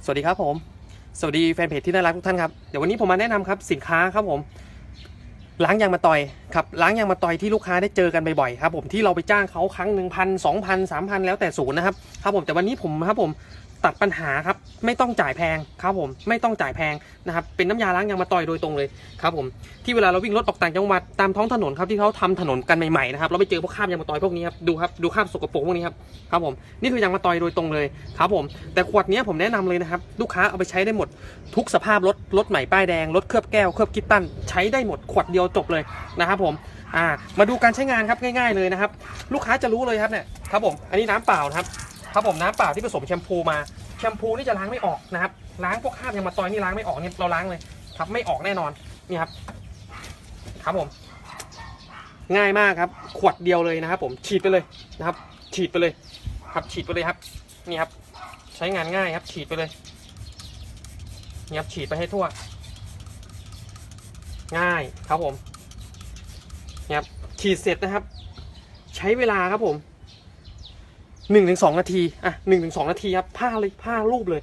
วัสดีครับผมสวัสดีแฟนเพจที่น่ารักทุกท่านครับเดี๋ยววันนี้ผมมาแนะนำครับสินค้าครับผมล้างยางมะตอยครับล้างยางมะตอยที่ลูกค้าได้เจอกันบ่อยๆครับผมที่เราไปจ้างเขาครั้ง 1,000 2,000 3,000แล้วแต่ศูนย์นะครับผมแต่วันนี้ผมตัดปัญหาครับไม่ต้องจ่ายแพงครับผมไม่ต้องจ่ายแพงนะครับเป็นน้ำยาล้างยางมะตอยโดยตรงเลยครับผมที่เวลาเราวิ่งรถออกต่างจังหวัดตามท้องถนนครับที่เขาทำถนนกันใหม่ๆนะครับเราไปเจอพวกคราบยางมะตอยพวกนี้ครับดูคราบสกปรกพวกนี้ครับผมนี่คือยางมะตอยโดยตรงเลยครับผมแต่ขวดนี้ผมแนะนำเลยนะครับลูกค้าเอาไปใช้ได้หมดทุกสภาพรถใหม่ป้ายแดงรถเคลือบแก้วเคลือบกิ๊ตตันใช้ได้หมดขวดเดียวจบเลยนะครับผมมาดูการใช้งานครับง่ายๆเลยนะครับลูกค้าจะรู้เลยครับเนี่ยครับผมอันนี้น้ำเปล่าครับผมน้ำเปล่าที่ผสมแชมพูมาแชมพูนี่จะล้างไม่ออกนะครับล้างพวกคราบยางมะตอยนี่ล้างไม่ออกเนี่ยเราล้างเลยครับไม่ออกแน่นอนนี่ครับผมง่ายมากครับขวดเดียวเลยนะครับผมฉีดไปเลยนะครับฉีดไปเลยครับฉีดไปเลยครับนี่ครับใช้งานง่ายครับฉีดไปเลยนี่ครับฉีดไปให้ทั่วง่ายครับผมนี่ครับฉีดเสร็จนะครับใช้เวลาครับผม1-2 นาที1-2 นาทีครับผ้ารูปเลย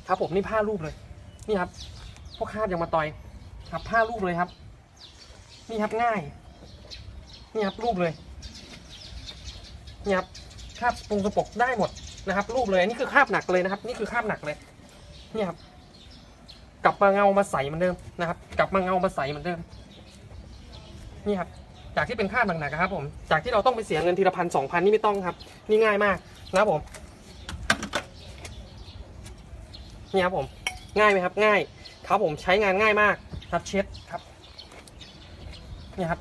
ครับผมนี่ผ้ารูปเลยนี่ครับพวกคราบยางมะตอยครับผ้ารูปเลยครับนี่ครับง่ายนี่ครับรูปเลยนี่ครับคราบปรุงสกปรกได้หมดนะครับรูปเลยนี่คือคราบหนักเลยนะครับนี่คือคราบหนักเลยนี่ครับกลับมาเงามาใสเหมือนเดิมนะครับกลับมาเงามาใสเหมือนเดิมนี่ครับจากที่เป็นคราบหนักๆครับผมจากที่เราต้องไปเสียเงินทีละ1,000 2,000นี่ไม่ต้องครับนี่ง่ายมากนะครับผมนี่ครับผมง่ายไหมครับง่ายครับผมใช้งานง่ายมากครับเช็ดครับนี่ครับ